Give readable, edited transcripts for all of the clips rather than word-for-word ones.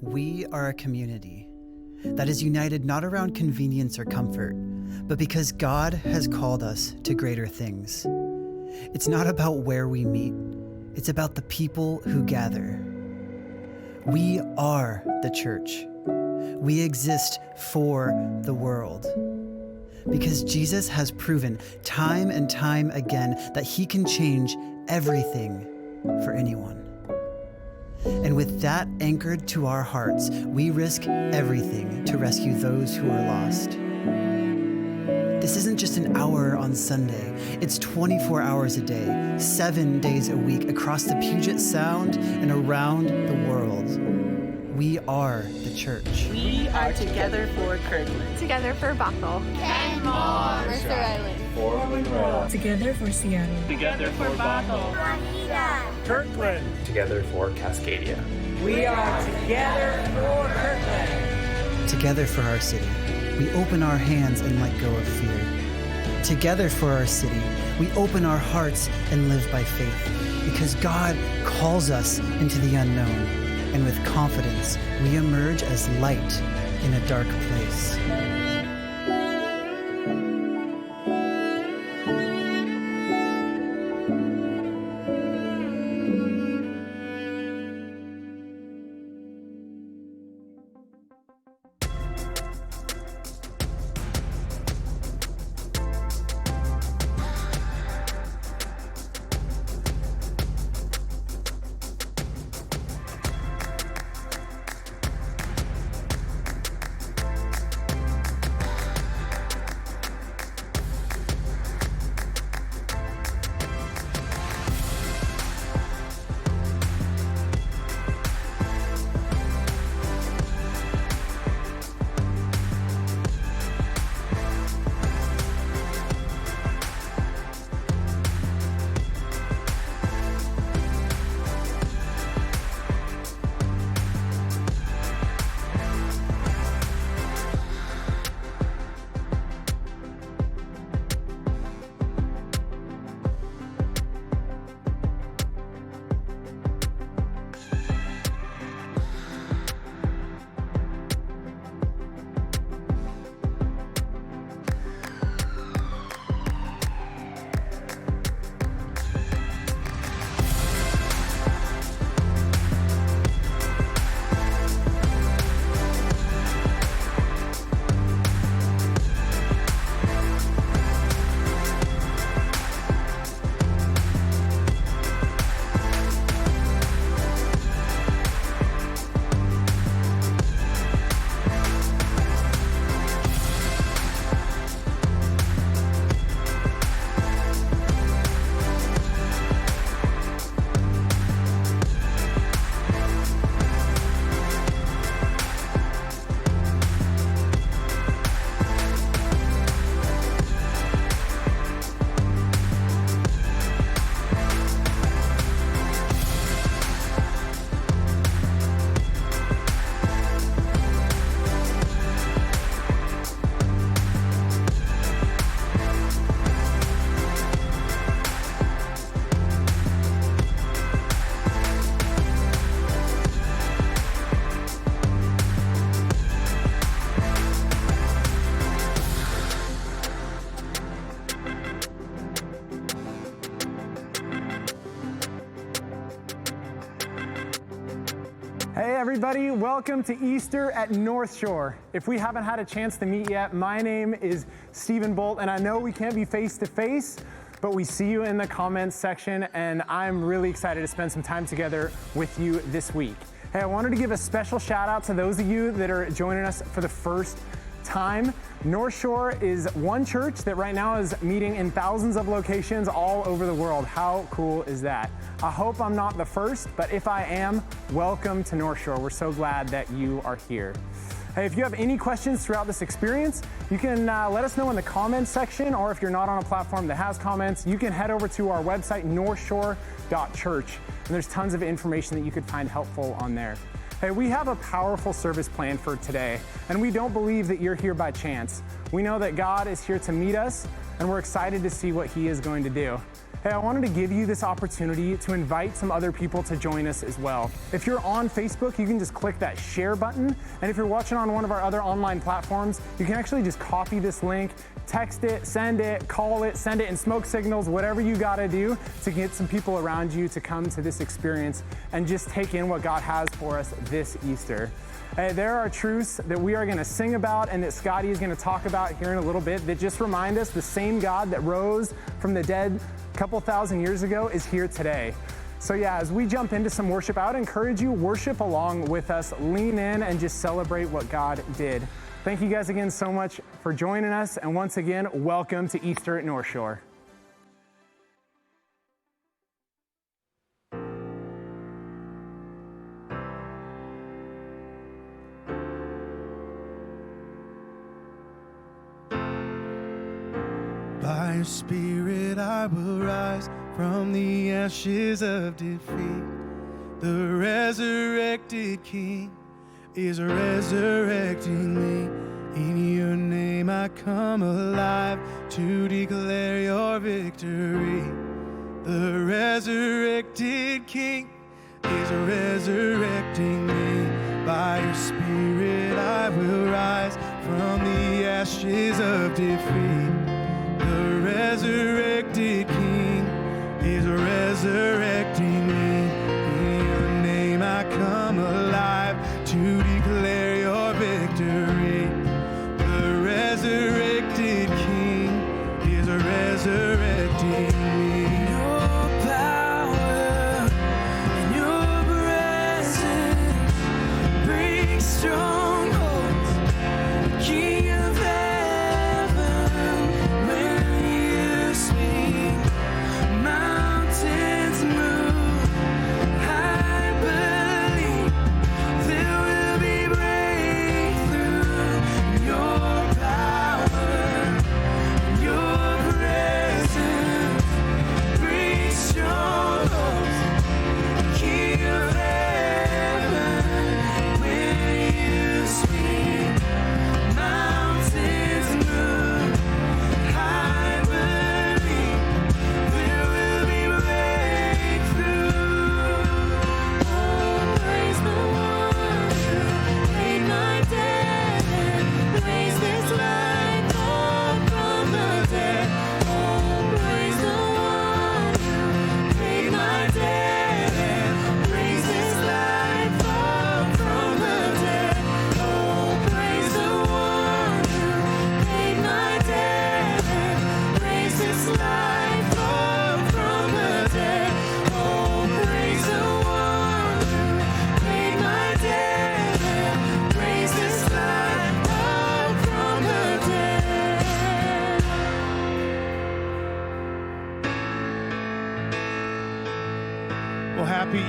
We are a community that is united not around convenience or comfort, but because God has called us to greater things. It's not about where we meet, it's about the people who gather. We are the church. We exist for the world. Because Jesus has proven time and time again that he can change everything for anyone. And with that anchored to our hearts, we risk everything to rescue those who are lost. This isn't just an hour on Sunday. It's 24 hours a day, 7 days a week, across the Puget Sound and around the world. We are the church. We are together for Kirkland. Together for Bothell. Canmore. Mercer Island. For Monroe. Together for Seattle. Together for Bothell. Juanita. Kirkland. Together for Cascadia. We are together for Kirkland. Together for our city, we open our hands and let go of fear. Together for our city, we open our hearts and live by faith. Because God calls us into the unknown. And with confidence, we emerge as light in a dark place. Hey everybody, welcome to Easter at Northshore. If we haven't had a chance to meet yet, my name is Stephen Bolt, and I know we can't be face to face, but we see you in the comments section, and I'm really excited to spend some time together with you this week. Hey, I wanted to give a special shout out to those of you that are joining us for the first time. Northshore is one church that right now is meeting in thousands of locations all over the world. How cool is that? I hope I'm not the first, but if I am, welcome to Northshore. We're so glad that you are here. Hey, if you have any questions throughout this experience, you can let us know in the comments section, or if you're not on a platform that has comments, you can head over to our website, northshore.church, and there's tons of information that you could find helpful on there. Hey, we have a powerful service planned for today, and we don't believe that you're here by chance. We know that God is here to meet us, and we're excited to see what He is going to do. Hey, I wanted to give you this opportunity to invite some other people to join us as well. If you're on Facebook, you can just click that share button. And if you're watching on one of our other online platforms, you can actually just copy this link, text it, call it, send it in smoke signals, whatever you gotta do to get some people around you to come to this experience and just take in what God has for us this Easter. There are truths that we are going to sing about and that Scotty is going to talk about here in a little bit that just remind us the same God that rose from the dead a couple thousand years ago is here today. So yeah, as we jump into some worship, I would encourage you, worship along with us, lean in and just celebrate what God did. Thank you guys again so much for joining us. And once again, welcome to Easter at Northshore. By your Spirit I will rise from the ashes of defeat. The resurrected King is resurrecting me. In your name I come alive to declare your victory. The resurrected King is resurrecting me. By your Spirit I will rise from the ashes of defeat. The resurrected King is resurrecting me. In your name I come alive to declare your victory. The resurrected King is resurrecting me. Your power and your presence bring strongholds. King of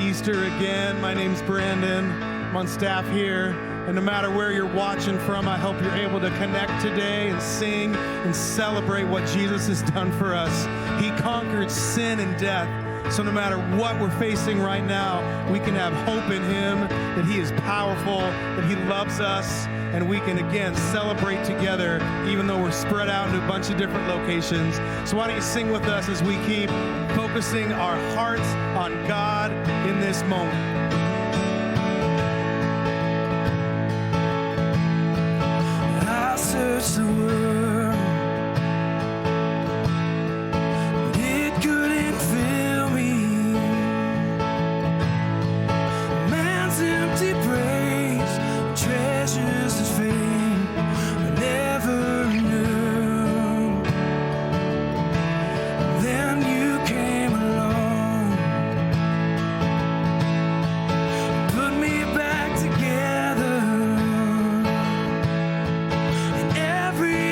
Easter again. My name's Brandon. I'm on staff here. And no matter where you're watching from, I hope you're able to connect today and sing and celebrate what Jesus has done for us. He conquered sin and death. So no matter what we're facing right now, we can have hope in Him, that He is powerful, that He loves us, and we can again celebrate together even though we're spread out into a bunch of different locations. So why don't you sing with us as we keep focusing our hearts on God in this moment. I search the world, but it couldn't fill me. Man's empty praise, treasures of fame I never knew. Then you came along, put me back together, and every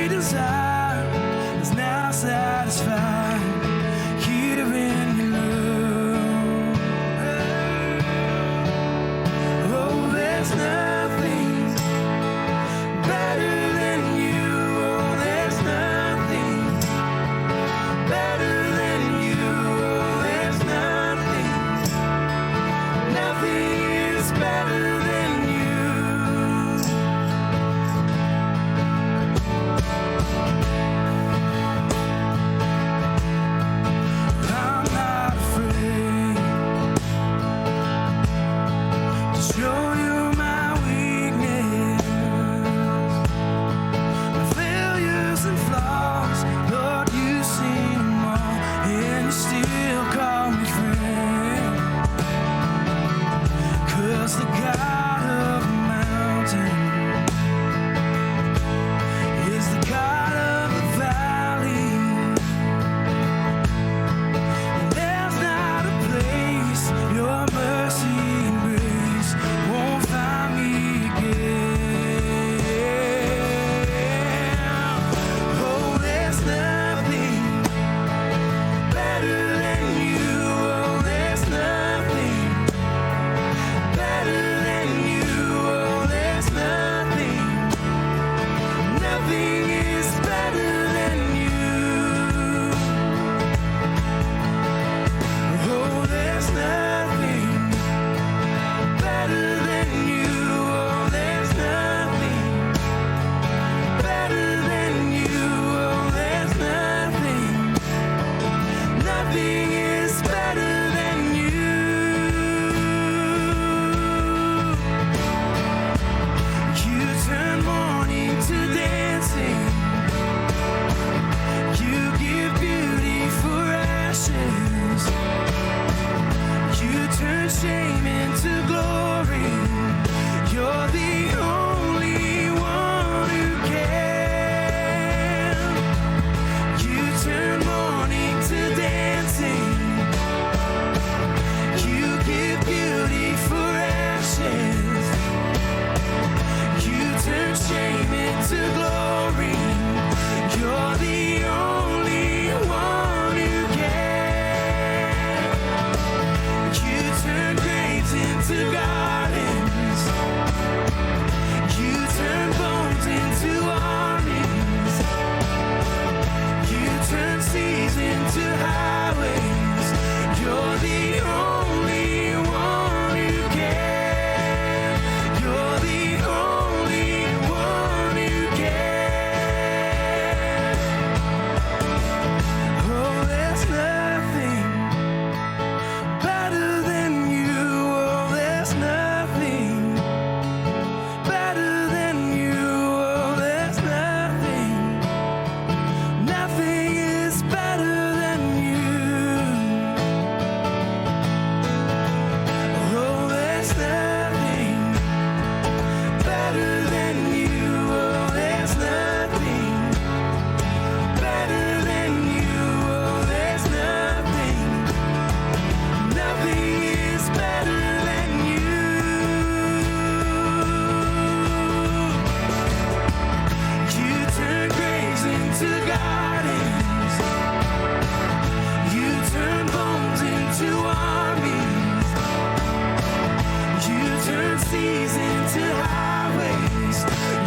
graze into highways.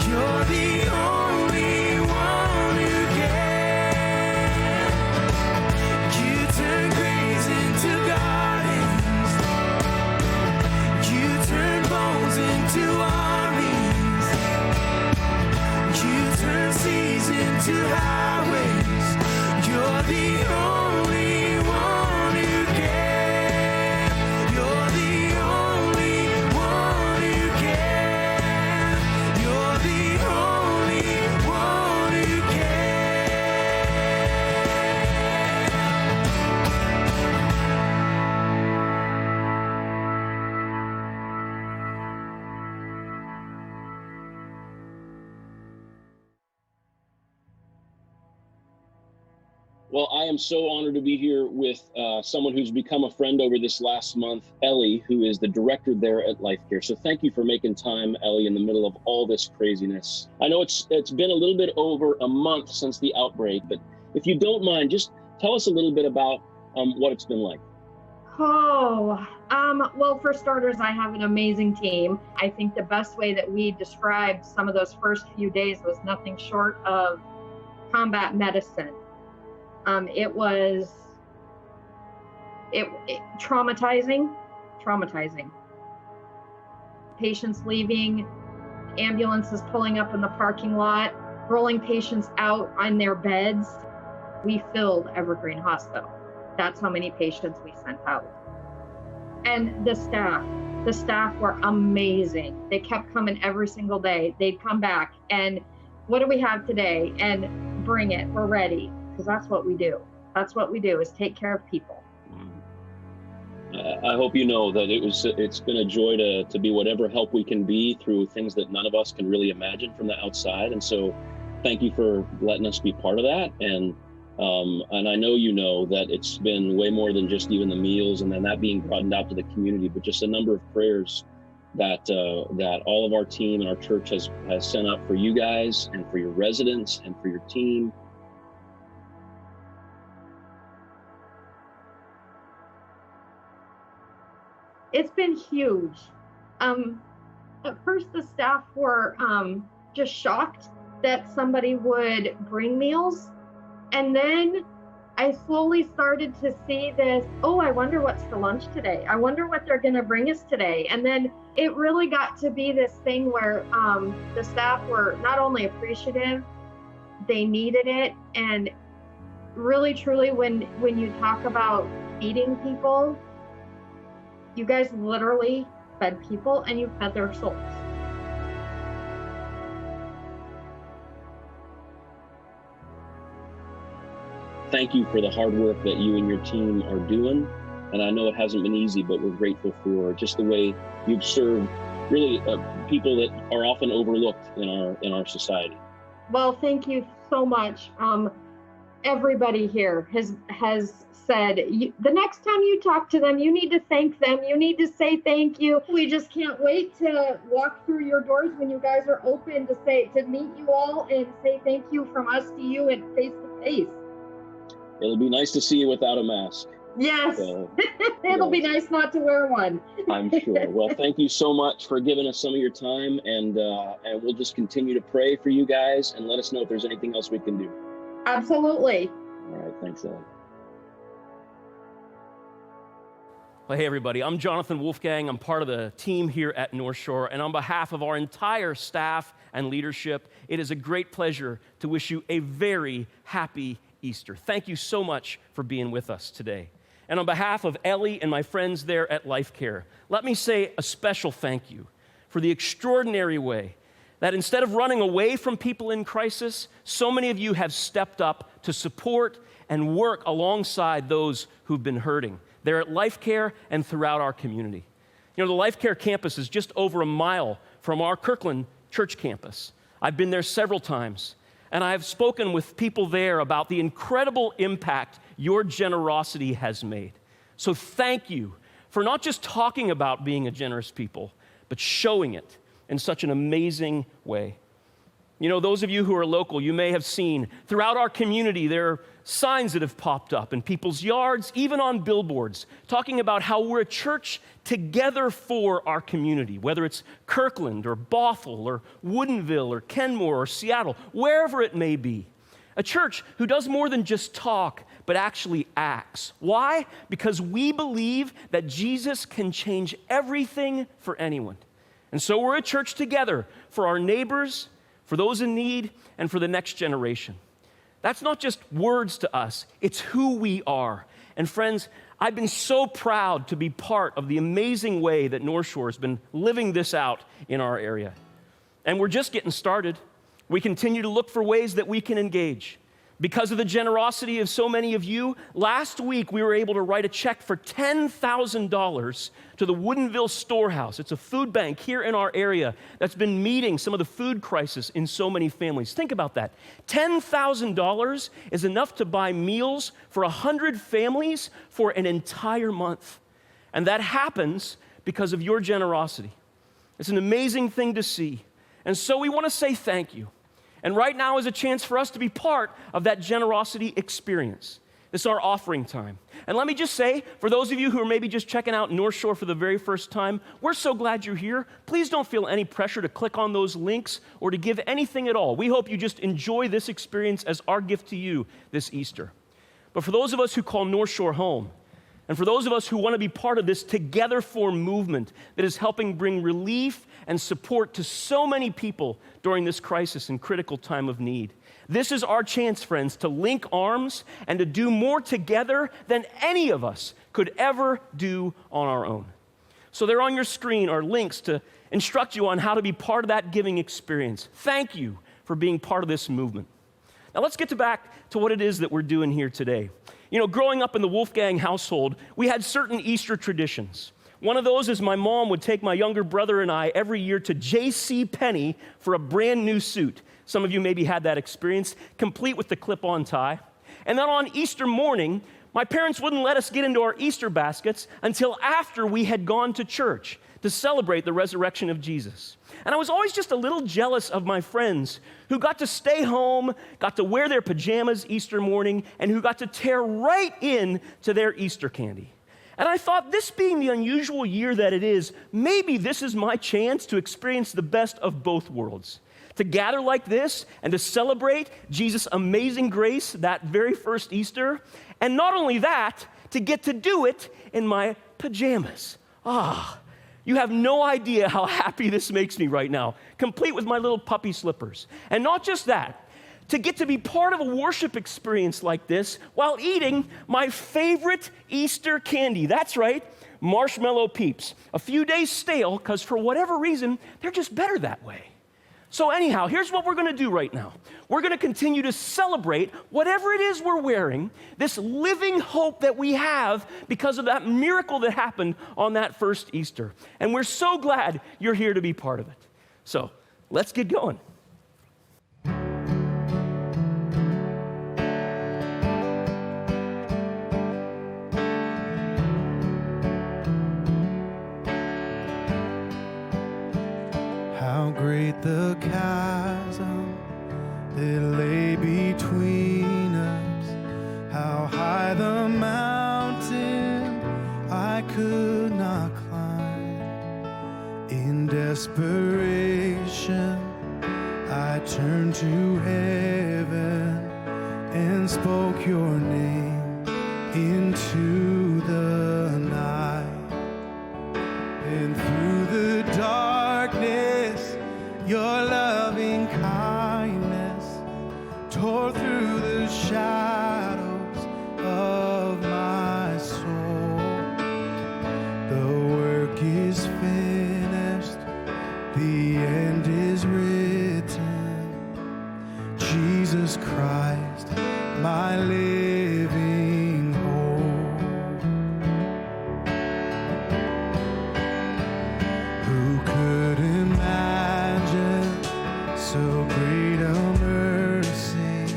You're the only one who can. You turn graves into gardens. You turn bones into armies. You turn seas into highways. You're the only one who can. You're the only one who can. You're the only one who Well, I am so honored to be here with someone who's become a friend over this last month, Ellie, who is the director there at Life Care. So thank you for making time, Ellie, in the middle of all this craziness. I know it's been a little bit over a month since the outbreak, but if you don't mind, just tell us a little bit about what it's been like. Well, for starters, I have an amazing team. I think the best way that we described some of those first few days was nothing short of combat medicine. It was traumatizing. Patients leaving, ambulances pulling up in the parking lot, rolling patients out on their beds. We filled Evergreen Hospital. That's how many patients we sent out. And the staff were amazing. They kept coming every single day. They'd come back and what do we have today? And bring it, we're ready. Because that's what we do. That's what we do, is take care of people. I hope you know that it's been a joy to be whatever help we can be through things that none of us can really imagine from the outside. And so thank you for letting us be part of that. And I know you know that it's been way more than just even the meals and then that being broadened out to the community, but just a number of prayers that all of our team and our church has sent up for you guys and for your residents and for your team. It's been huge. At first, the staff were just shocked that somebody would bring meals. And then I slowly started to see this, oh, I wonder what's for lunch today. I wonder what they're going to bring us today. And then it really got to be this thing where the staff were not only appreciative, they needed it. And really, truly, when you talk about feeding people, you guys literally fed people and you fed their souls. Thank you for the hard work that you and your team are doing. And I know it hasn't been easy, but we're grateful for just the way you've served really people that are often overlooked in our society. Well, thank you so much. Everybody here has said, the next time you talk to them, you need to thank them. You need to say thank you. We just can't wait to walk through your doors when you guys are open to meet you all and say thank you from us to you and face to face. It'll be nice to see you without a mask. Yes, it'll be nice not to wear one. I'm sure. Well, thank you so much for giving us some of your time, and we'll just continue to pray for you guys and let us know if there's anything else we can do. Absolutely. All right, thanks, Ellie. Well, hey, everybody. I'm Jonathan Wolfgang. I'm part of the team here at Northshore, and on behalf of our entire staff and leadership, it is a great pleasure to wish you a very happy Easter. Thank you so much for being with us today. And on behalf of Ellie and my friends there at Life Care, let me say a special thank you for the extraordinary way that instead of running away from people in crisis, so many of you have stepped up to support and work alongside those who've been hurting. They're at Life Care and throughout our community. You know, the Life Care campus is just over a mile from our Kirkland church campus. I've been there several times, and I've spoken with people there about the incredible impact your generosity has made. So thank you for not just talking about being a generous people, but showing it in such an amazing way. You know, those of you who are local, you may have seen throughout our community, there signs that have popped up in people's yards, even on billboards, talking about how we're a church together for our community, whether it's Kirkland or Bothell or Woodinville or Kenmore or Seattle, wherever it may be. A church who does more than just talk, but actually acts. Why? Because we believe that Jesus can change everything for anyone. And so we're a church together for our neighbors, for those in need, and for the next generation. That's not just words to us, it's who we are. And friends, I've been so proud to be part of the amazing way that Northshore has been living this out in our area. And we're just getting started. We continue to look for ways that we can engage. Because of the generosity of so many of you, last week we were able to write a check for $10,000 to the Woodinville Storehouse. It's a food bank here in our area that's been meeting some of the food crisis in so many families. Think about that. $10,000 is enough to buy meals for 100 families for an entire month. And that happens because of your generosity. It's an amazing thing to see. And so we want to say thank you. And right now is a chance for us to be part of that generosity experience. This is our offering time. And let me just say, for those of you who are maybe just checking out Northshore for the very first time, we're so glad you're here. Please don't feel any pressure to click on those links or to give anything at all. We hope you just enjoy this experience as our gift to you this Easter. But for those of us who call Northshore home, and for those of us who want to be part of this Together For movement that is helping bring relief and support to so many people during this crisis and critical time of need, this is our chance, friends, to link arms and to do more together than any of us could ever do on our own. So there on your screen are links to instruct you on how to be part of that giving experience. Thank you for being part of this movement. Now let's get back to what it is that we're doing here today. You know, growing up in the Wolfgang household, we had certain Easter traditions. One of those is my mom would take my younger brother and I every year to J.C. Penney for a brand new suit. Some of you maybe had that experience, complete with the clip-on tie. And then on Easter morning, my parents wouldn't let us get into our Easter baskets until after we had gone to church to celebrate the resurrection of Jesus. And I was always just a little jealous of my friends who got to stay home, got to wear their pajamas Easter morning, and who got to tear right in to their Easter candy. And I thought, this being the unusual year that it is, maybe this is my chance to experience the best of both worlds. To gather like this and to celebrate Jesus' amazing grace that very first Easter. And not only that, to get to do it in my pajamas. You have no idea how happy this makes me right now, complete with my little puppy slippers. And not just that, to get to be part of a worship experience like this while eating my favorite Easter candy. That's right, Marshmallow Peeps. A few days stale, because for whatever reason, they're just better that way. So anyhow, here's what we're going to do right now. We're going to continue to celebrate whatever it is we're wearing, this living hope that we have because of that miracle that happened on that first Easter. And we're so glad you're here to be part of it. So let's get going. How great the chasm that lay between us, how high the mountain I could not climb. In desperation, I turned to heaven and spoke your name into the night. And through the darkness, your loving kindness tore through the shadows of my soul. The work is finished, the end is written. Jesus Christ, my living hope. Who could imagine so great a mercy?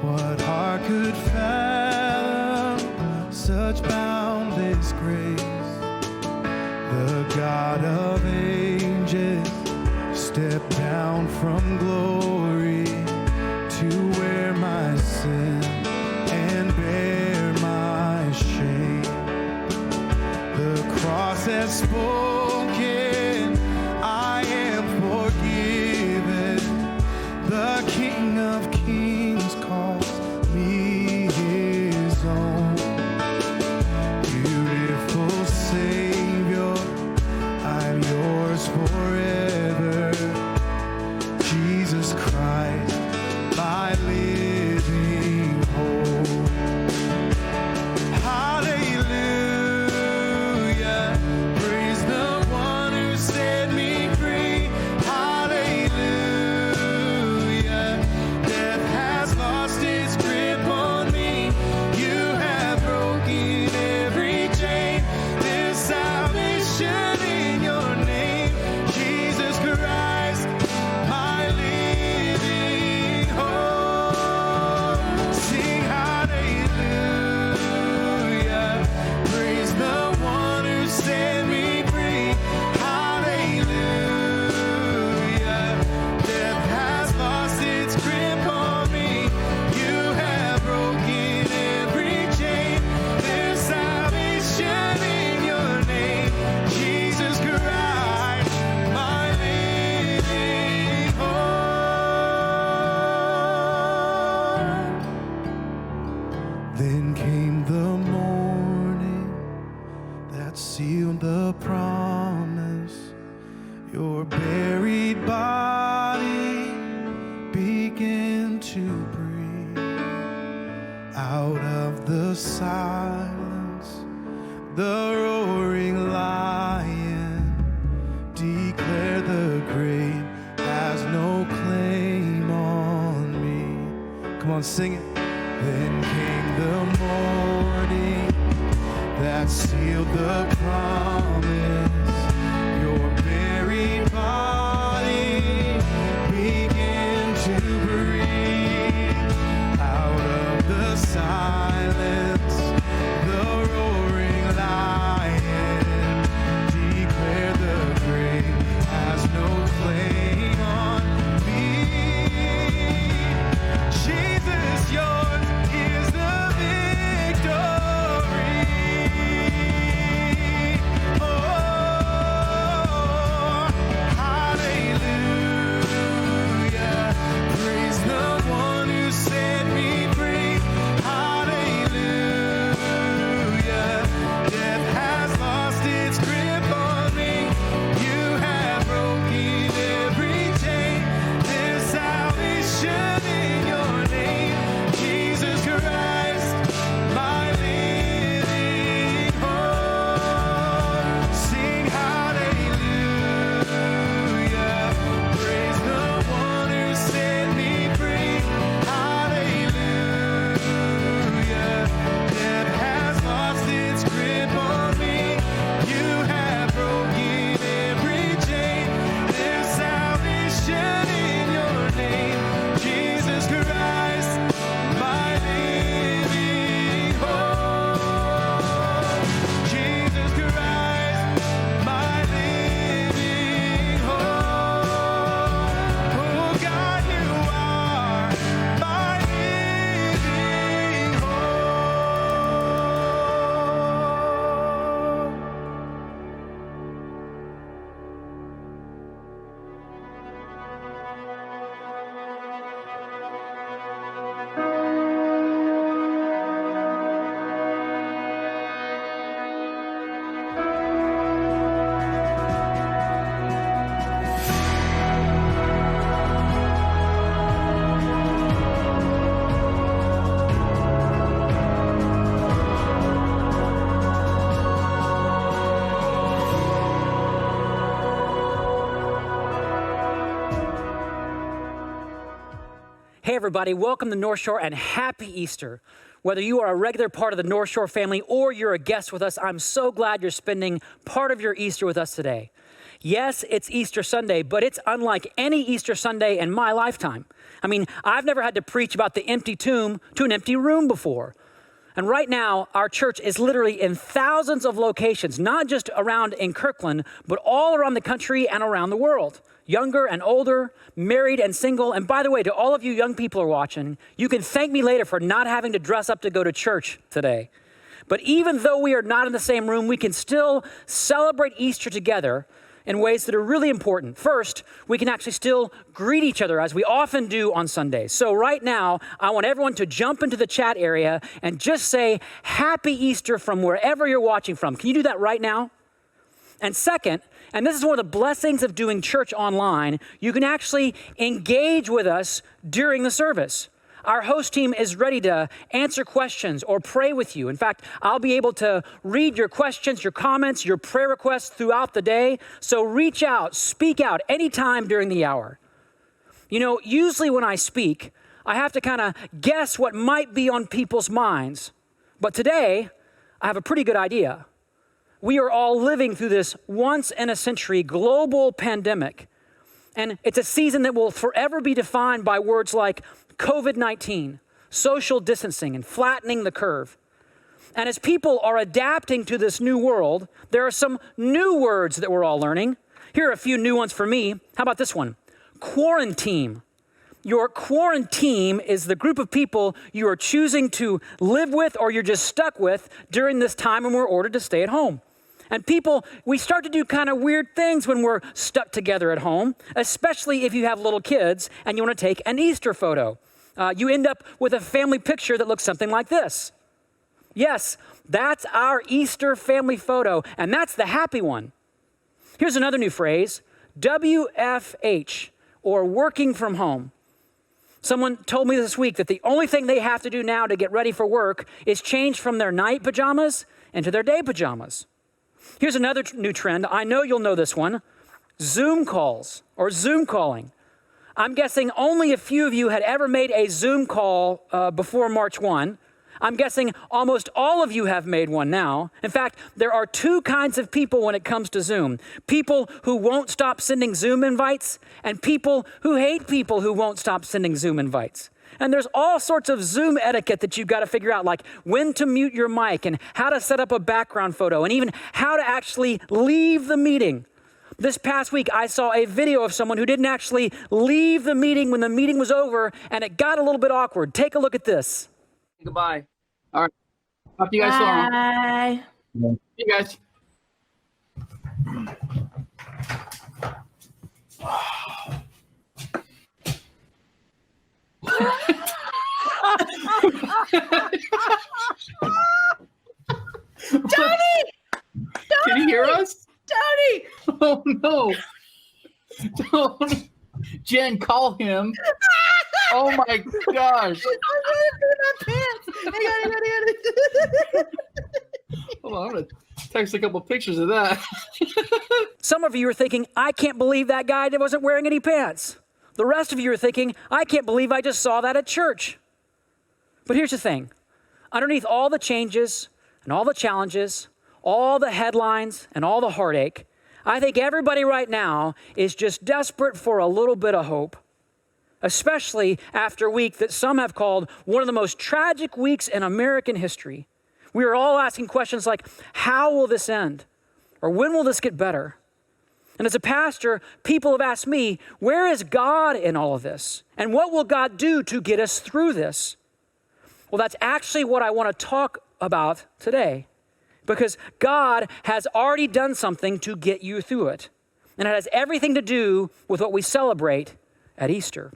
What heart could fathom such boundless grace? The God of ages stepped down from glory to wear my sin body begin to breathe out of the silence. The roaring lion declare the grave has no claim on me. Come on, sing it. Then came the morning that sealed the promise. Your very body began to breathe out of the silence. The roaring lion declared the grave has no claim on me. Jesus, yours is the victory. Oh, hallelujah. Praise the one who set me free. Hallelujah. Death has lost its grip on me. You have broken every chain. There's salvation in your name, Jesus Christ, my living hope. Sing hallelujah. Praise the one who set me free. Hallelujah. Death has lost its grip on me. You have broken every chain. There's salvation in your name, Jesus Christ, my living hope. Jesus Christ, my living hope. Oh God, you are my living hope. Hey everybody, welcome to Northshore and happy Easter. Whether you are a regular part of the Northshore family or you're a guest with us, I'm so glad you're spending part of your Easter with us today. Yes, it's Easter Sunday, but it's unlike any Easter Sunday in my lifetime. I mean, I've never had to preach about the empty tomb to an empty room before. And right now, our church is literally in thousands of locations, not just around in Kirkland, but all around the country and around the world. Younger and older, married and single. And by the way, to all of you young people who are watching, you can thank me later for not having to dress up to go to church today. But even though we are not in the same room, we can still celebrate Easter together in ways that are really important. First, we can actually still greet each other as we often do on Sundays. So right now, I want everyone to jump into the chat area and just say, Happy Easter from wherever you're watching from. Can you do that right now? And second, and this is one of the blessings of doing church online, you can actually engage with us during the service. Our host team is ready to answer questions or pray with you. In fact, I'll be able to read your questions, your comments, your prayer requests throughout the day. So reach out, speak out anytime during the hour. You know, usually when I speak, I have to kind of guess what might be on people's minds. But today, I have a pretty good idea. We are all living through this once-in-a-century global pandemic. And it's a season that will forever be defined by words like COVID-19, social distancing, and flattening the curve. And as people are adapting to this new world, there are some new words that we're all learning. Here are a few new ones for me. How about this one? Quarantine. Your quarantine is the group of people you are choosing to live with or you're just stuck with during this time when we're ordered to stay at home. And people, we start to do kind of weird things when we're stuck together at home, especially if you have little kids and you want to take an Easter photo. You end up with a family picture that looks something like this. Yes, that's our Easter family photo, and that's the happy one. Here's another new phrase, WFH, or working from home. Someone told me this week that the only thing they have to do now to get ready for work is change from their night pajamas into their day pajamas. Here's another new trend. I know you'll know this one. Zoom calls or Zoom calling. I'm guessing only a few of you had ever made a Zoom call before March 1. I'm guessing almost all of you have made one now. In fact, there are two kinds of people when it comes to Zoom. People who won't stop sending Zoom invites and people who hate people who won't stop sending Zoom invites. And there's all sorts of Zoom etiquette that you've got to figure out, like when to mute your mic and how to set up a background photo and even how to actually leave the meeting. This past week, I saw a video of someone who didn't actually leave the meeting when the meeting was over, and it got a little bit awkward. Take a look at this. Goodbye. All right. Talk to you guys tomorrow. Bye. See you guys. Tony! Can you hear us? Tony! Oh no. Don't. Jen, call him. Oh my gosh. Hold on, I'm going to text a couple pictures of that. Some of you are thinking, I can't believe that guy wasn't wearing any pants. The rest of you are thinking, I can't believe I just saw that at church. But here's the thing. Underneath all the changes and all the challenges, all the headlines and all the heartache, I think everybody right now is just desperate for a little bit of hope, especially after a week that some have called one of the most tragic weeks in American history. We are all asking questions like, how will this end? Or when will this get better? And as a pastor, people have asked me, where is God in all of this? And what will God do to get us through this? Well, that's actually what I want to talk about today, because God has already done something to get you through it. And it has everything to do with what we celebrate at Easter.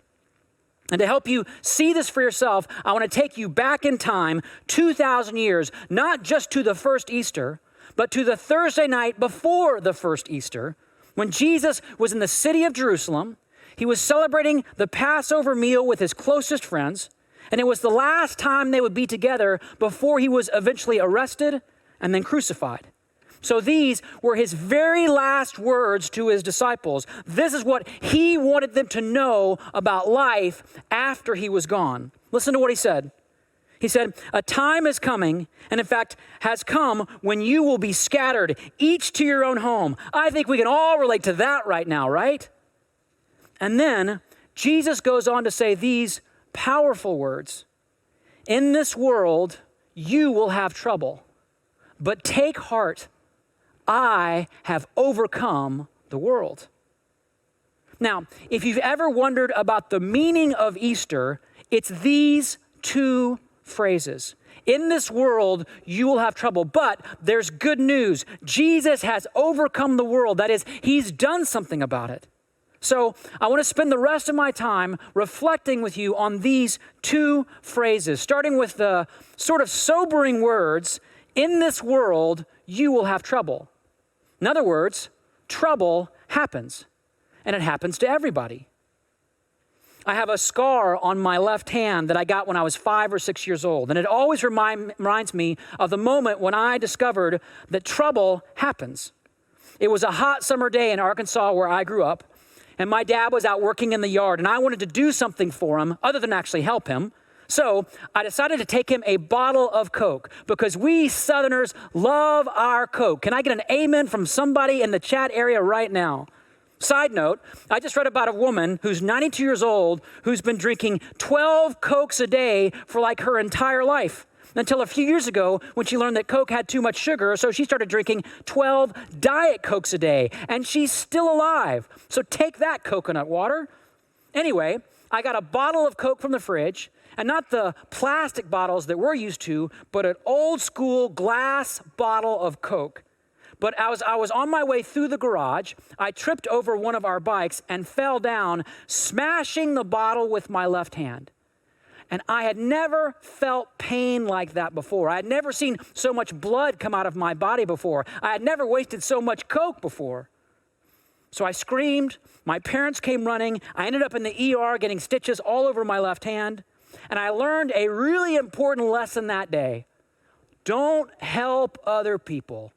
And to help you see this for yourself, I want to take you back in time 2,000 years, not just to the first Easter, but to the Thursday night before the first Easter, when Jesus was in the city of Jerusalem. He was celebrating the Passover meal with his closest friends, and it was the last time they would be together before he was eventually arrested and then crucified. So these were his very last words to his disciples. This is what he wanted them to know about life after he was gone. Listen to what he said. He said, a time is coming, and in fact has come, when you will be scattered, each to your own home. I think we can all relate to that right now, right? And then Jesus goes on to say these powerful words. In this world, you will have trouble, but take heart. I have overcome the world. Now, if you've ever wondered about the meaning of Easter, it's these two phrases. In this world, you will have trouble, but there's good news. Jesus has overcome the world. That is, he's done something about it. So I want to spend the rest of my time reflecting with you on these two phrases, starting with the sort of sobering words, in this world, you will have trouble. In other words, trouble happens, and it happens to everybody. I have a scar on my left hand that I got when I was 5 or 6 years old, and it always reminds me of the moment when I discovered that trouble happens. It was a hot summer day in Arkansas where I grew up, and my dad was out working in the yard, and I wanted to do something for him other than actually help him. So I decided to take him a bottle of Coke, because we Southerners love our Coke. Can I get an amen from somebody in the chat area right now? Side note, I just read about a woman who's 92 years old who's been drinking 12 Cokes a day for like her entire life, until a few years ago when she learned that Coke had too much sugar, so she started drinking 12 Diet Cokes a day, and she's still alive. So take that, coconut water. Anyway, I got a bottle of Coke from the fridge, and not the plastic bottles that we're used to, but an old school glass bottle of Coke. But as I was on my way through the garage, I tripped over one of our bikes and fell down, smashing the bottle with my left hand. And I had never felt pain like that before. I had never seen so much blood come out of my body before. I had never wasted so much Coke before. So I screamed. My parents came running. I ended up in the ER getting stitches all over my left hand. And I learned a really important lesson that day. Don't help other people.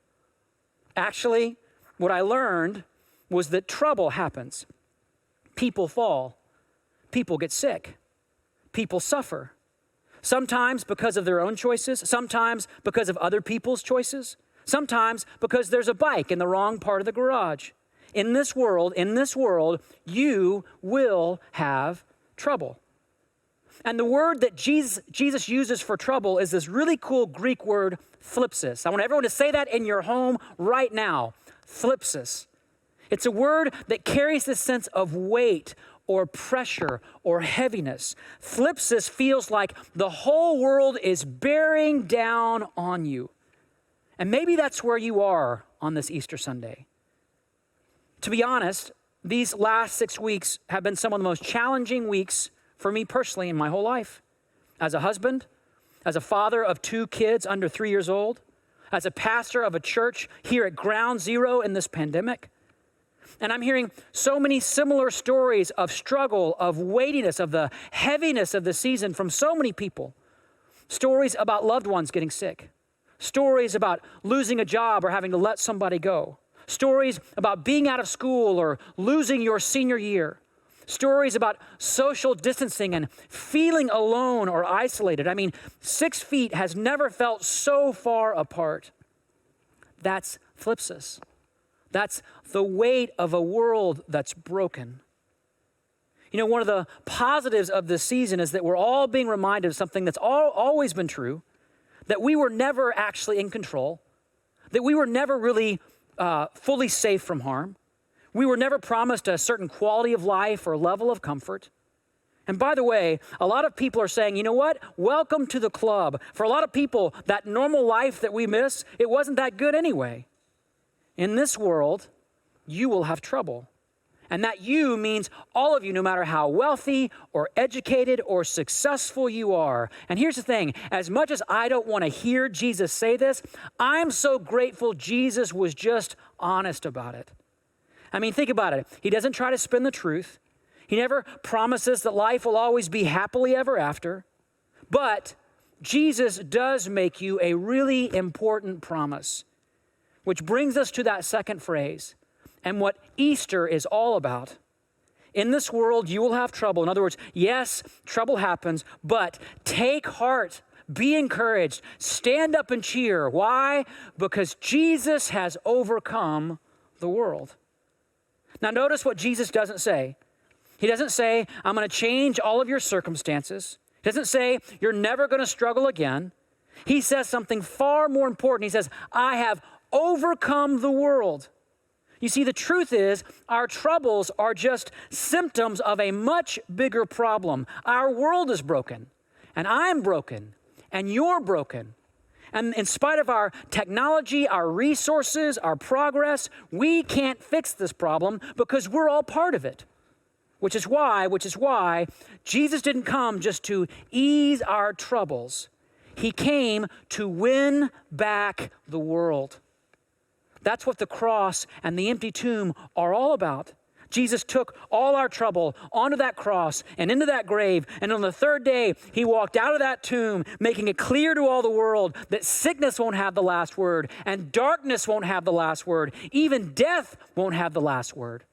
Actually, what I learned was that trouble happens. People fall. People get sick. People suffer. Sometimes because of their own choices, sometimes because of other people's choices, sometimes because there's a bike in the wrong part of the garage. In this world, you will have trouble. And the word that Jesus uses for trouble is this really cool Greek word, thlipsis. I want everyone to say that in your home right now, thlipsis. It's a word that carries this sense of weight or pressure or heaviness. Thlipsis feels like the whole world is bearing down on you. And maybe that's where you are on this Easter Sunday. To be honest, these last 6 weeks have been some of the most challenging weeks for me personally in my whole life. As a husband, as a father of 2 kids under 3 years old, as a pastor of a church here at Ground Zero in this pandemic. And I'm hearing so many similar stories of struggle, of weightiness, of the heaviness of the season from so many people. Stories about loved ones getting sick. Stories about losing a job or having to let somebody go. Stories about being out of school or losing your senior year. Stories about social distancing and feeling alone or isolated. I mean, 6 feet has never felt so far apart. That's thlipsis. That's the weight of a world that's broken. You know, one of the positives of this season is that we're all being reminded of something that's always been true, that we were never actually in control, that we were never really fully safe from harm. We were never promised a certain quality of life or level of comfort. And by the way, a lot of people are saying, you know what? Welcome to the club. For a lot of people, that normal life that we miss, it wasn't that good anyway. In this world, you will have trouble. And that you means all of you, no matter how wealthy or educated or successful you are. And here's the thing, as much as I don't want to hear Jesus say this, I'm so grateful Jesus was just honest about it. I mean, think about it. He doesn't try to spin the truth. He never promises that life will always be happily ever after. But Jesus does make you a really important promise, which brings us to that second phrase and what Easter is all about. In this world, you will have trouble. In other words, yes, trouble happens, but take heart, be encouraged, stand up and cheer. Why? Because Jesus has overcome the world. Now notice what Jesus doesn't say. He doesn't say, I'm going to change all of your circumstances. He doesn't say, you're never going to struggle again. He says something far more important. He says, I have overcome the world. You see, the truth is, our troubles are just symptoms of a much bigger problem. Our world is broken, and I'm broken, and you're broken. And in spite of our technology, our resources, our progress, we can't fix this problem because we're all part of it. Which is why Jesus didn't come just to ease our troubles. He came to win back the world. That's what the cross and the empty tomb are all about. Jesus took all our trouble onto that cross and into that grave. And on the third day, he walked out of that tomb, making it clear to all the world that sickness won't have the last word and darkness won't have the last word. Even death won't have the last word.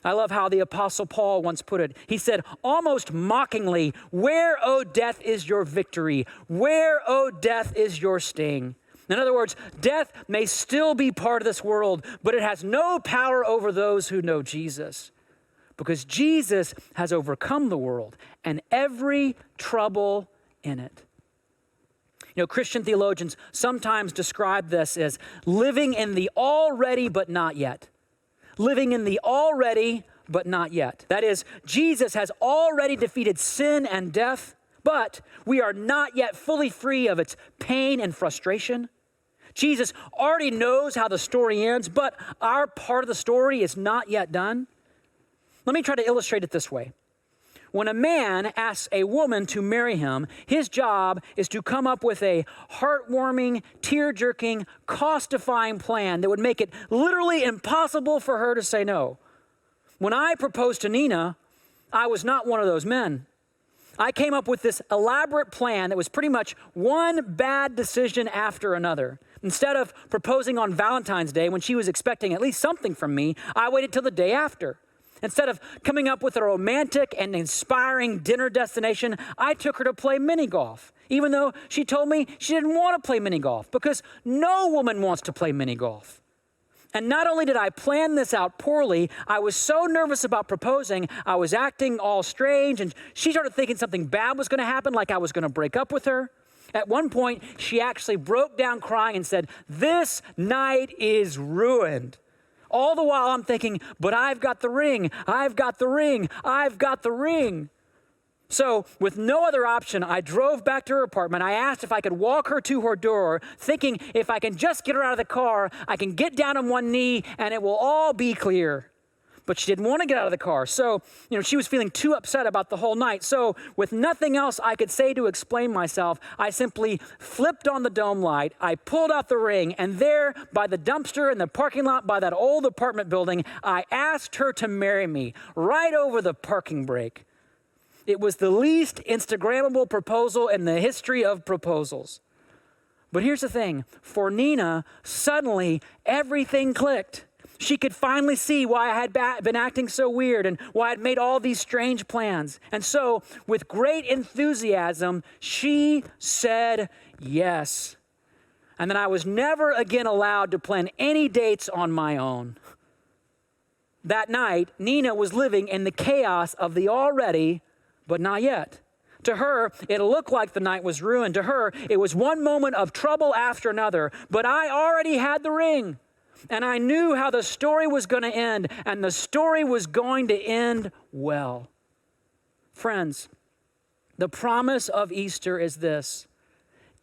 I love how the Apostle Paul once put it. He said, almost mockingly, where, O death, is your victory? Where, O death, is your sting? In other words, death may still be part of this world, but it has no power over those who know Jesus, because Jesus has overcome the world and every trouble in it. You know, Christian theologians sometimes describe this as living in the already but not yet. Living in the already but not yet. That is, Jesus has already defeated sin and death, but we are not yet fully free of its pain and frustration. Jesus already knows how the story ends, but our part of the story is not yet done. Let me try to illustrate it this way. when a man asks a woman to marry him, his job is to come up with a heartwarming, tear-jerking, cost-defying plan that would make it literally impossible for her to say no. When I proposed to Nina, I was not one of those men. I came up with this elaborate plan that was pretty much one bad decision after another. Instead of proposing on Valentine's Day when she was expecting at least something from me, I waited till the day after. Instead of coming up with a romantic and inspiring dinner destination, I took her to play mini golf, even though she told me she didn't want to play mini golf, because no woman wants to play mini golf. And not only did I plan this out poorly, I was so nervous about proposing, I was acting all strange, and she started thinking something bad was going to happen, like I was going to break up with her. At one point, she actually broke down crying and said, "This night is ruined." All the while I'm thinking, but I've got the ring, I've got the ring, I've got the ring. So with no other option, I drove back to her apartment. I asked if I could walk her to her door, thinking if I can just get her out of the car, I can get down on one knee and it will all be clear. But she didn't want to get out of the car. So, she was feeling too upset about the whole night. So with nothing else I could say to explain myself, I simply flipped on the dome light. I pulled out the ring, and there by the dumpster in the parking lot by that old apartment building, I asked her to marry me right over the parking brake. It was the least Instagrammable proposal in the history of proposals. But here's the thing. For Nina, suddenly everything clicked. She could finally see why I had been acting so weird and why I'd made all these strange plans. And so, with great enthusiasm, she said yes. And then I was never again allowed to plan any dates on my own. That night, Nina was living in the chaos of the already but not yet. To her, it looked like the night was ruined. To her, it was one moment of trouble after another. But I already had the ring, and I knew how the story was going to end, and the story was going to end well. Friends, the promise of Easter is this: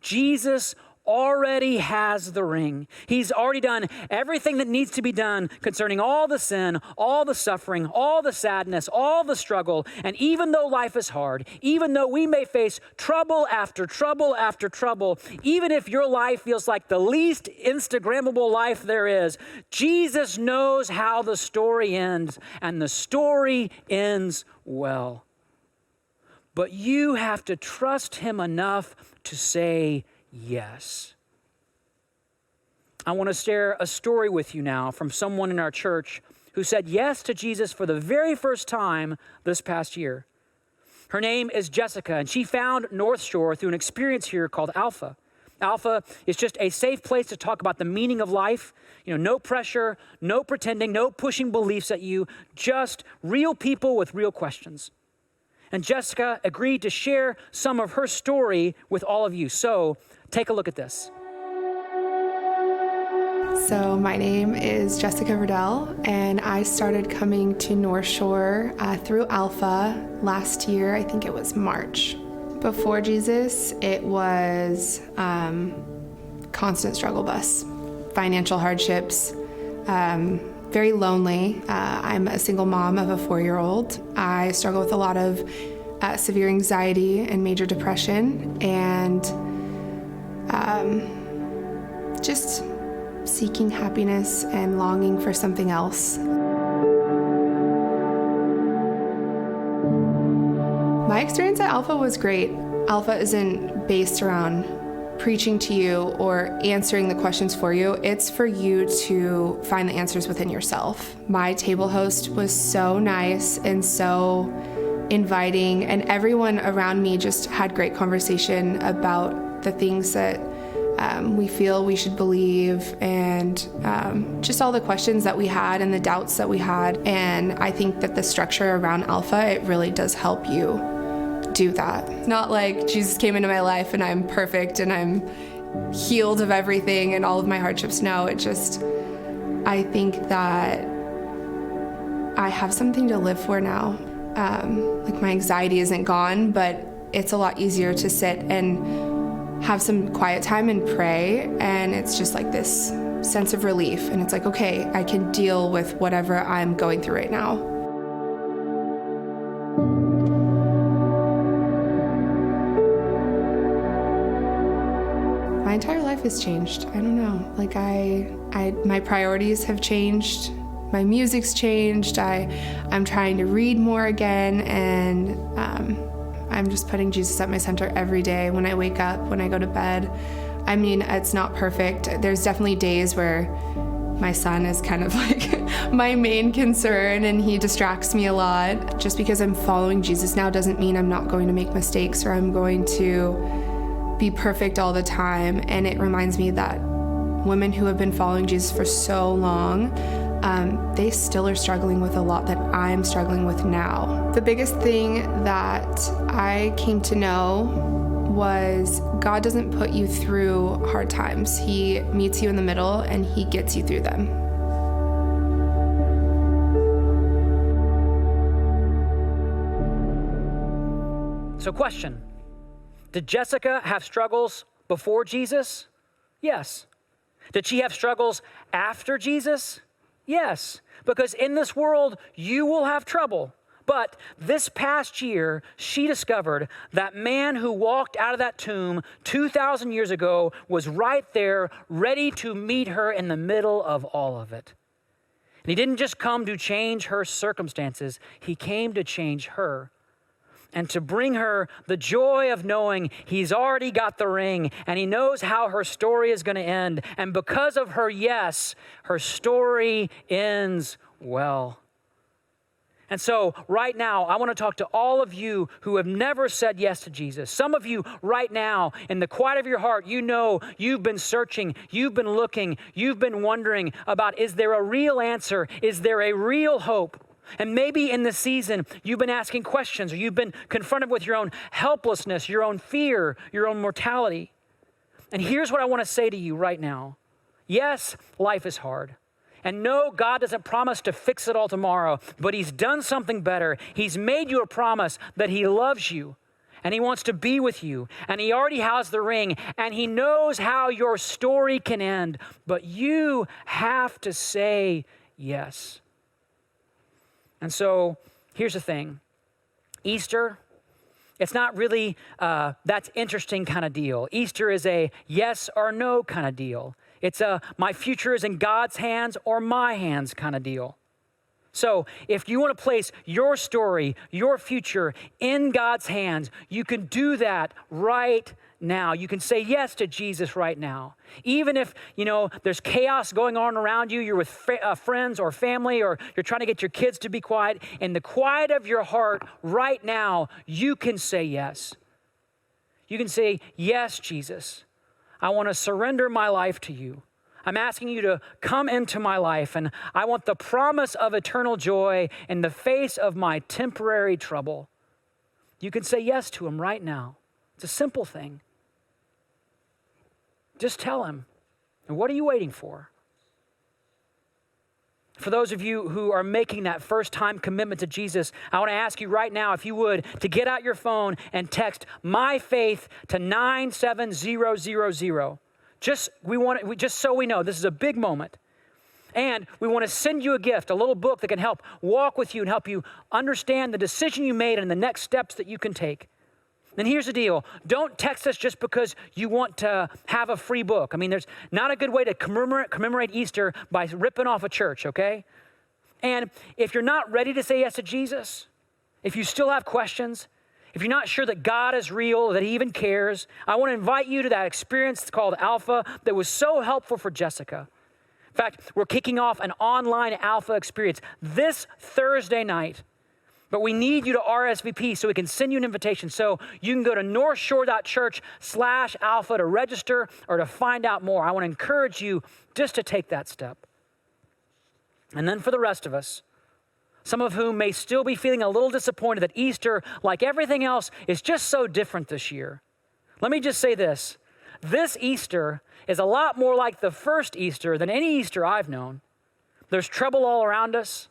Jesus already has the ring. He's already done everything that needs to be done concerning all the sin, all the suffering, all the sadness, all the struggle. And even though life is hard, even though we may face trouble after trouble after trouble, even if your life feels like the least Instagrammable life there is, Jesus knows how the story ends, and the story ends well. But you have to trust him enough to say yes. I want to share a story with you now from someone in our church who said yes to Jesus for the very first time this past year. Her name is Jessica, and she found Northshore through an experience here called Alpha. Alpha is just a safe place to talk about the meaning of life. No pressure, no pretending, no pushing beliefs at you, just real people with real questions. And Jessica agreed to share some of her story with all of you. So take a look at this. So my name is Jessica Riddell, and I started coming to Northshore through Alpha last year. I think it was March. Before Jesus, it was constant struggle bus, financial hardships, very lonely. I'm a single mom of a 4-year-old. I struggle with a lot of severe anxiety and major depression, and just seeking happiness and longing for something else. My experience at Alpha was great. Alpha isn't based around preaching to you or answering the questions for you. It's for you to find the answers within yourself. My table host was so nice and so inviting, and everyone around me just had great conversation about the things that we feel we should believe, and just all the questions that we had and the doubts that we had. And I think that the structure around Alpha, it really does help you do that. It's not like Jesus came into my life and I'm perfect and I'm healed of everything and all of my hardships. No, I think that I have something to live for now. Like, my anxiety isn't gone, but it's a lot easier to sit and have some quiet time and pray, and it's just like this sense of relief, and it's like, okay, I can deal with whatever I'm going through right now. my entire life has changed. I don't know. Like my priorities have changed. My music's changed. I'm trying to read more again, and I'm just putting Jesus at my center every day when I wake up, when I go to bed. I mean, it's not perfect. There's definitely days where my son is kind of like my main concern, and he distracts me a lot. Just because I'm following Jesus now doesn't mean I'm not going to make mistakes or I'm going to be perfect all the time. And it reminds me that women who have been following Jesus for so long, they still are struggling with a lot that I'm struggling with now. The biggest thing that I came to know was God doesn't put you through hard times. He meets you in the middle and he gets you through them. So question, did Jessica have struggles before Jesus? Yes. Did she have struggles after Jesus? Yes, because in this world, you will have trouble. But this past year, she discovered that man who walked out of that tomb 2,000 years ago was right there, ready to meet her in the middle of all of it. And he didn't just come to change her circumstances, he came to change her and to bring her the joy of knowing he's already got the ring and he knows how her story is going to end. And because of her yes, her story ends well. And so right now, I want to talk to all of you who have never said yes to Jesus. Some of you right now, in the quiet of your heart, you know you've been searching, you've been looking, you've been wondering about, is there a real answer? Is there a real hope? And maybe in this season, you've been asking questions or you've been confronted with your own helplessness, your own fear, your own mortality. And here's what I want to say to you right now. Yes, life is hard. And no, God doesn't promise to fix it all tomorrow, but he's done something better. He's made you a promise that he loves you and he wants to be with you. And he already has the ring and he knows how your story can end, but you have to say yes. And so here's the thing. Easter, it's not really that's interesting kind of deal. Easter is a yes or no kind of deal. It's a my future is in God's hands or my hands kind of deal. So if you want to place your story, your future in God's hands, you can do that right now. You can say yes to Jesus right now. Even if, there's chaos going on around you, you're with friends or family, or you're trying to get your kids to be quiet, in the quiet of your heart right now, you can say yes. You can say, yes, Jesus. I want to surrender my life to you. I'm asking you to come into my life, and I want the promise of eternal joy in the face of my temporary trouble. You can say yes to him right now. It's a simple thing. Just tell him. And what are you waiting for? For those of you who are making that first time commitment to Jesus, I want to ask you right now, if you would, to get out your phone and text my faith to 97000. Just so we know, this is a big moment. And we want to send you a gift, a little book that can help walk with you and help you understand the decision you made and the next steps that you can take. And here's the deal. Don't text us just because you want to have a free book. I mean, there's not a good way to commemorate Easter by ripping off a church, okay? And if you're not ready to say yes to Jesus, if you still have questions, if you're not sure that God is real, that he even cares, I want to invite you to that experience called Alpha that was so helpful for Jessica. In fact, we're kicking off an online Alpha experience this Thursday night. But we need you to RSVP so we can send you an invitation. So you can go to northshore.church/alpha to register or to find out more. I want to encourage you just to take that step. And then for the rest of us, some of whom may still be feeling a little disappointed that Easter, like everything else, is just so different this year. Let me just say this. This Easter is a lot more like the first Easter than any Easter I've known. There's trouble all around us.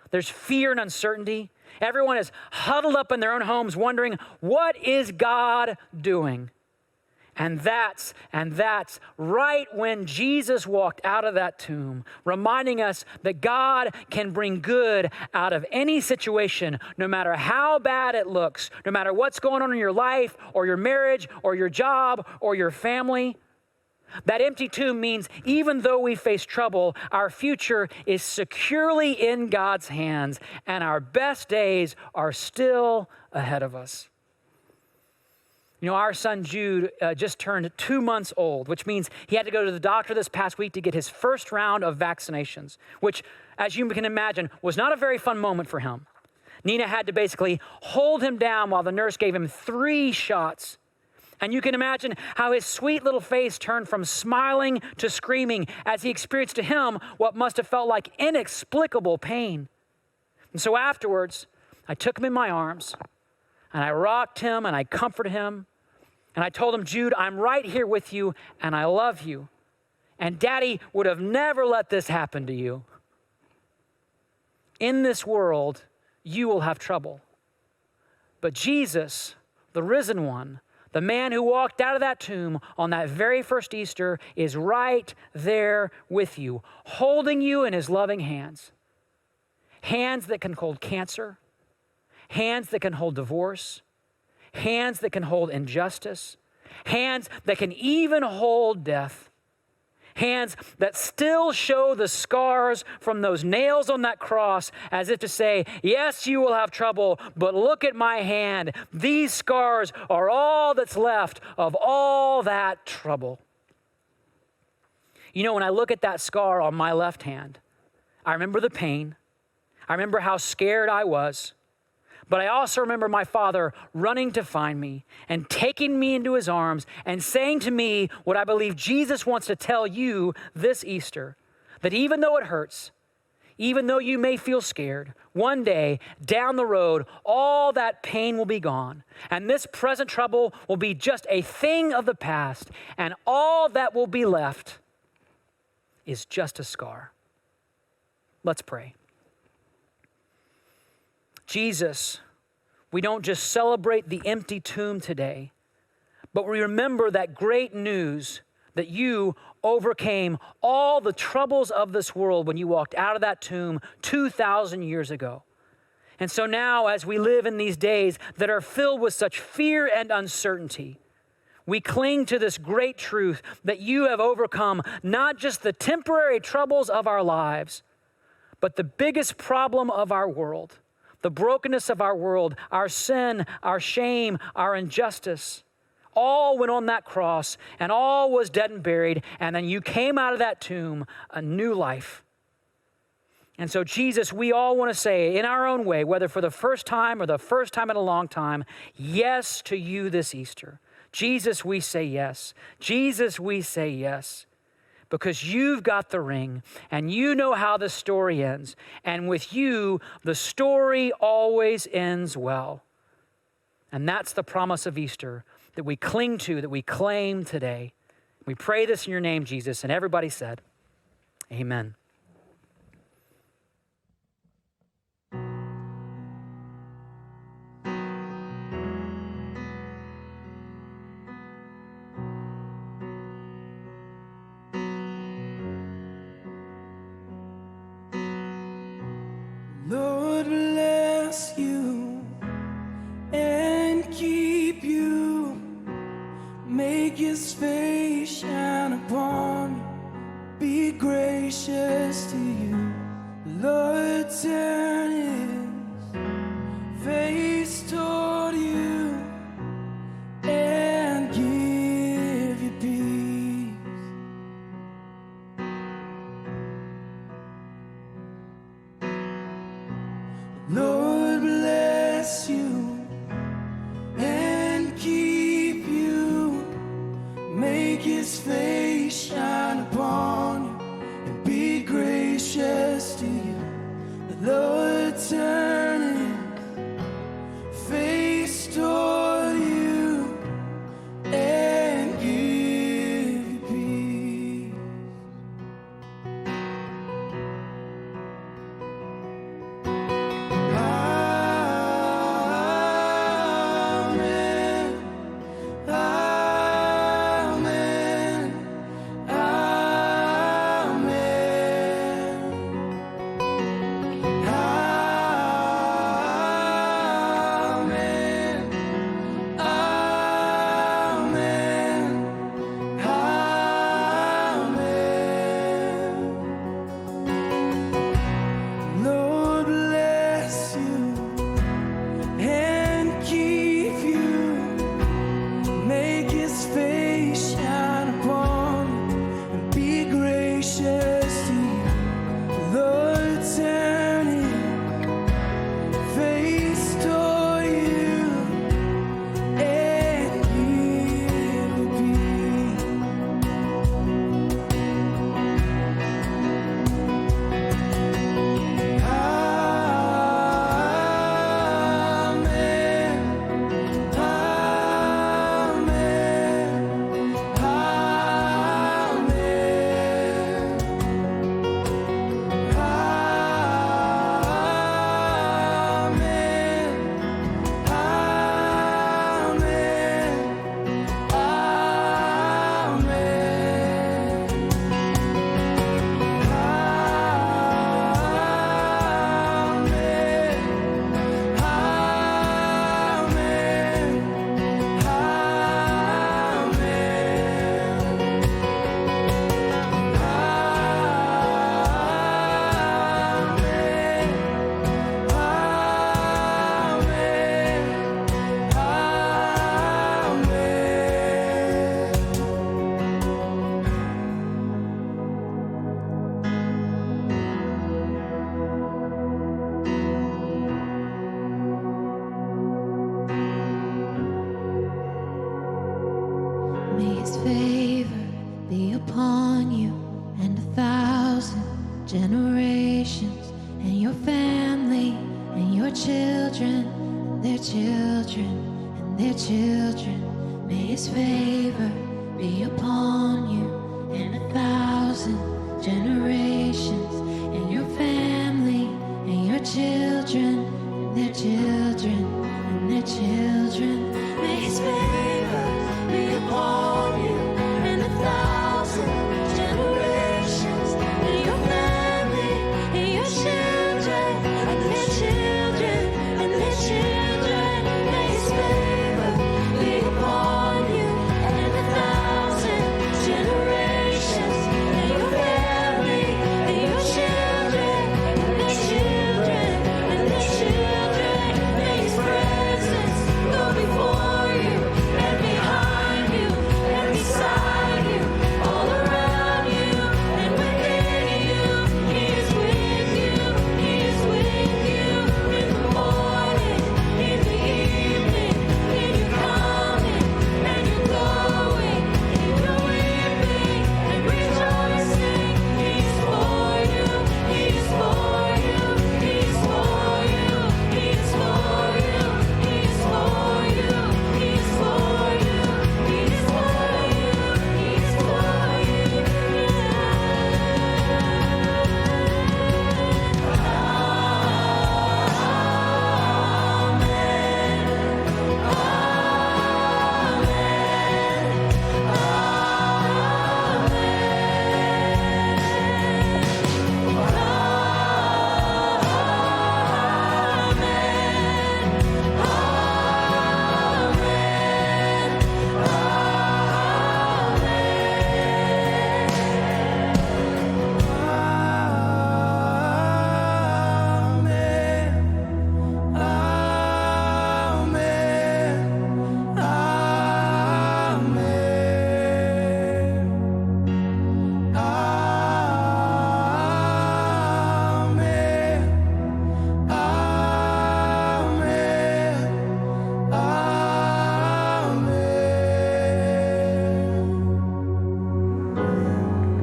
There's fear and uncertainty. Everyone is huddled up in their own homes wondering, what is God doing? And that's right when Jesus walked out of that tomb, reminding us that God can bring good out of any situation, no matter how bad it looks, no matter what's going on in your life or your marriage or your job or your family. That empty tomb means even though we face trouble, our future is securely in God's hands, and our best days are still ahead of us. You know, our son Jude just turned 2 months old, which means he had to go to the doctor this past week to get his first round of vaccinations, which, as you can imagine, was not a very fun moment for him. Nina had to basically hold him down while the nurse gave him 3 shots. And you can imagine how his sweet little face turned from smiling to screaming as he experienced to him what must have felt like inexplicable pain. And so afterwards, I took him in my arms, and I rocked him, and I comforted him, and I told him, Jude, I'm right here with you, and I love you. And Daddy would have never let this happen to you. In this world, you will have trouble. But Jesus, the risen one, the man who walked out of that tomb on that very first Easter, is right there with you, holding you in his loving hands. Hands that can hold cancer, hands that can hold divorce, hands that can hold injustice, hands that can even hold death. Hands that still show the scars from those nails on that cross, as if to say, yes, you will have trouble, but look at my hand. These scars are all that's left of all that trouble. You know, when I look at that scar on my left hand, I remember the pain. I remember how scared I was. But I also remember my father running to find me and taking me into his arms and saying to me what I believe Jesus wants to tell you this Easter, that even though it hurts, even though you may feel scared, one day down the road, all that pain will be gone. And this present trouble will be just a thing of the past. And all that will be left is just a scar. Let's pray. Jesus, we don't just celebrate the empty tomb today, but we remember that great news that you overcame all the troubles of this world when you walked out of that tomb 2,000 years ago. And so now, as we live in these days that are filled with such fear and uncertainty, we cling to this great truth that you have overcome not just the temporary troubles of our lives, but the biggest problem of our world, the brokenness of our world, our sin, our shame, our injustice, all went on that cross and all was dead and buried. And then you came out of that tomb a new life. And so, Jesus, we all want to say in our own way, whether for the first time or the first time in a long time, yes to you this Easter. Jesus, we say yes. Jesus, we say yes. Because you've got the ring and you know how the story ends. And with you, the story always ends well. And that's the promise of Easter that we cling to, that we claim today. We pray this in your name, Jesus. And everybody said, amen. Lord bless you and keep you. Make his face shine upon you. Be gracious children and their children. May his favor be upon you and 1,000 generations, and your family and your children and their children and their children. May his favor be upon you and 1,000 generations, and your family and your children and their children and their children. May his favor be upon you and 1,000 generations, and your family and your children and their children and their children. May his presence go before you and behind you and beside you, all around you and within you. He is with you, he is with you in the morning, in the evening, in your coming and your going, in your weeping and rejoicing. He is for you, he is for you, he is for you, he is for you, he is for you, he is for you, he is for you, he is for you.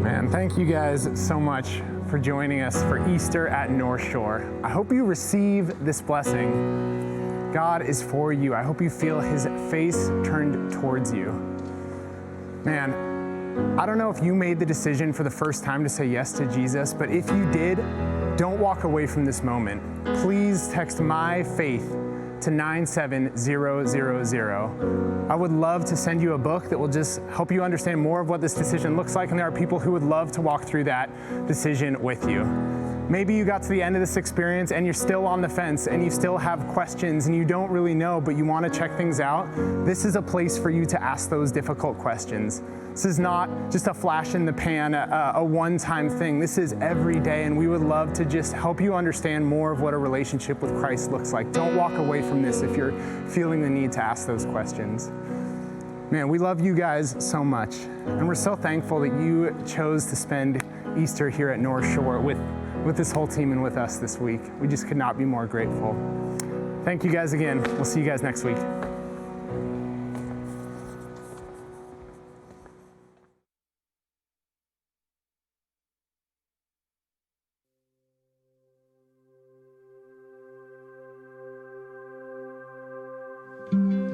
Man, thank you guys so much for joining us for Easter at Northshore. I hope you receive this blessing. God is for you. I hope you feel his face turned towards you. Man, I don't know if you made the decision for the first time to say yes to Jesus, but if you did, don't walk away from this moment. Please text My Faith to 97000. I would love to send you a book that will just help you understand more of what this decision looks like, and there are people who would love to walk through that decision with you. Maybe you got to the end of this experience and you're still on the fence and you still have questions and you don't really know, but you want to check things out. This is a place for you to ask those difficult questions. This is not just a flash in the pan, a one-time thing. This is every day, and we would love to just help you understand more of what a relationship with Christ looks like. Don't walk away from this if you're feeling the need to ask those questions. Man, we love you guys so much, and we're so thankful that you chose to spend Easter here at Northshore with this whole team and with us this week. We just could not be more grateful. Thank you guys again. We'll see you guys next week. Thank you.